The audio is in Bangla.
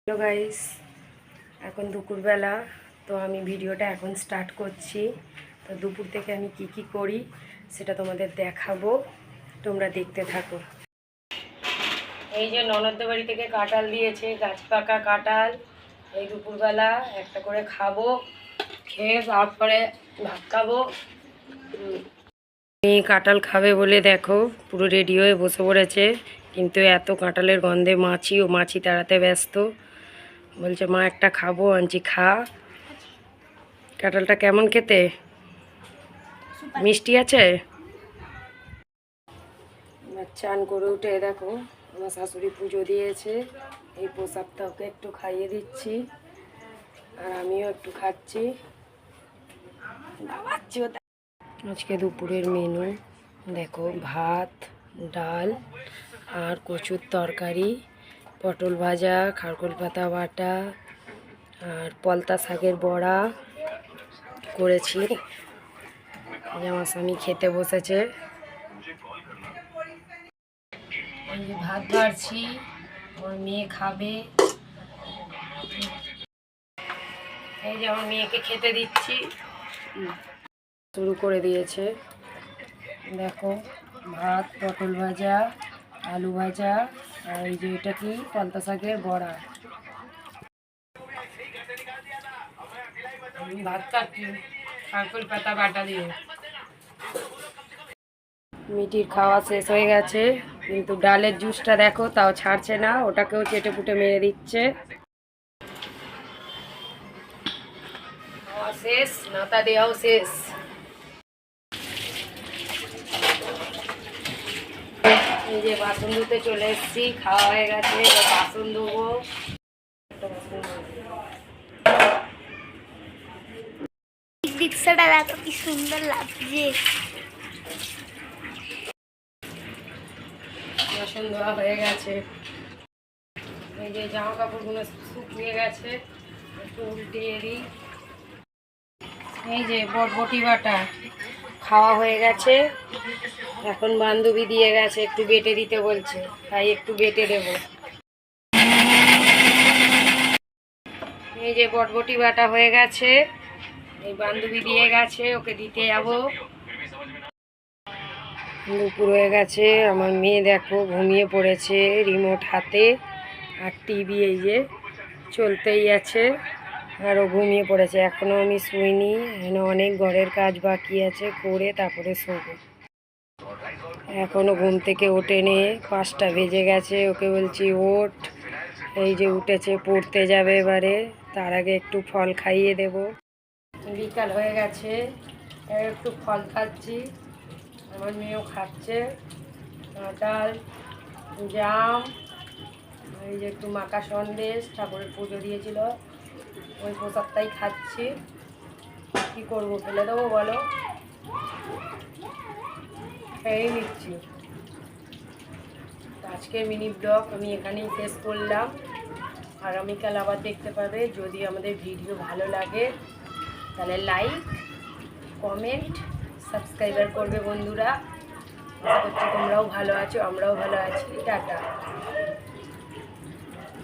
হ্যালো গাইস, এখন দুপুরবেলা। তো আমি ভিডিওটা এখন স্টার্ট করছি। তো দুপুর থেকে আমি কি করি সেটা তোমাদের দেখাবো, তোমরা দেখতে থাকো। এই যে ননদদের বাড়ি থেকে কাঁঠাল দিয়েছে, গাছ পাকা কাঁঠাল। এই দুপুরবেলা একটা করে খাবো, খেয়ে তারপরে ভাত খাবো। এই কাঁঠাল খাবে বলে দেখো পুরো রেডি হয়ে বসে পড়েছে, কিন্তু এত কাঁঠালের গন্ধে মাছি তাড়াতে ব্যস্ত। বলছে মা একটা খাবো, আনছি খা। কাঁঠালটা কেমন খেতে? মিষ্টি আছে। চান করে উঠে দেখো আমার শাশুড়ি পুজো দিয়েছে, এই প্রসাদটা ওকে একটু খাইয়ে দিচ্ছি আর আমিও একটু খাচ্ছি। আজকে দুপুরের মেনু দেখো, ভাত, ডাল আর কচুর তরকারি, পটল ভাজা, খারকোল পাতা বাটা আর পলতা শাকের বড়া করেছি। আমার স্বামী খেতে বসেছে। এই যে ভাত বাড়ছি, আমার মেয়ে খাবে। এই যে আমার মেয়েকে খেতে দিচ্ছি, শুরু করে দিয়েছে। দেখো ভাত, পটল ভাজা, আলু ভাজা আর এই যে এটা কি পলতা শাকের বড়া। ভাত খাচ্ছি খারকোল পাতা বাটা দিয়ে। মিটির খাওয়া শেষ হয়ে গেছে, কিন্তু ডালের জুসটা দেখো তাও ছাড়ছে না, ওটাকেও চেটে পুটে মেরে দিচ্ছে। খাওয়া শেষ, নাতা দেওয়াও শেষ। এই যে বাসন ধুতে চলে এসেছি, খাওয়া হয়ে গেছে, বাসন ধোবো। রিক্সাটা দেখো কি সুন্দর লাগছে। বাসন ধোয়া হয়ে গেছে। এই যে জামা কাপড়গুলো শুকিয়ে গেছে, একটু উল্টিয়ে দিই। এই যে বটবটি বাটা খাওয়া হয়ে গেছে, এখন বান্ধবী দিয়ে গেছে একটু বেটে দিতে বলছে, তাই একটু বেটে দেব। এই যে বটবটি বাটা হয়ে গেছে, এই বান্ধবী দিয়ে গেছে, ওকে দিতে যাবো। দুপুর হয়ে গেছে, আমার মেয়ে দেখো ঘুমিয়ে পড়েছে রিমোট হাতে, আর টিভি এই যে চলতেই আছে, আরও ঘুমিয়ে পড়েছে। এখনও আমি শুইনি, এখনও অনেক ঘরের কাজ বাকি আছে, করে তারপরে শোবো। এখনও ঘুম থেকে ওঠেনি, 5টা বেজে গেছে, ওকে বলছি ওঠ। এই যে উঠেছে, পড়তে যাবে এবারে, তার আগে একটু ফল খাইয়ে দেব। বিকাল হয়ে গেছে, একটু ফল খাচ্ছি, আমার মেয়েও খাচ্ছে। কাঁঠাল, জাম, এই যে একটু মাখা সন্দেশ, ঠাকুরের পুজো দিয়েছিল ওই প্রসাদটাই খাচ্ছি। কি করবো, ফেলে দেবো বলো? খেয়েই নিচ্ছি। আজকে মিনি ব্লগ আমি এখানেই শেষ করলাম, আগামীকাল আবার দেখতে পাবে। যদি আমাদের ভিডিও ভালো লাগে তাহলে লাইক, কমেন্ট, সাবস্ক্রাইবার করবে বন্ধুরা। আশা করছি তোমরাও ভালো আছো, আমরাও ভালো আছি। টাটা।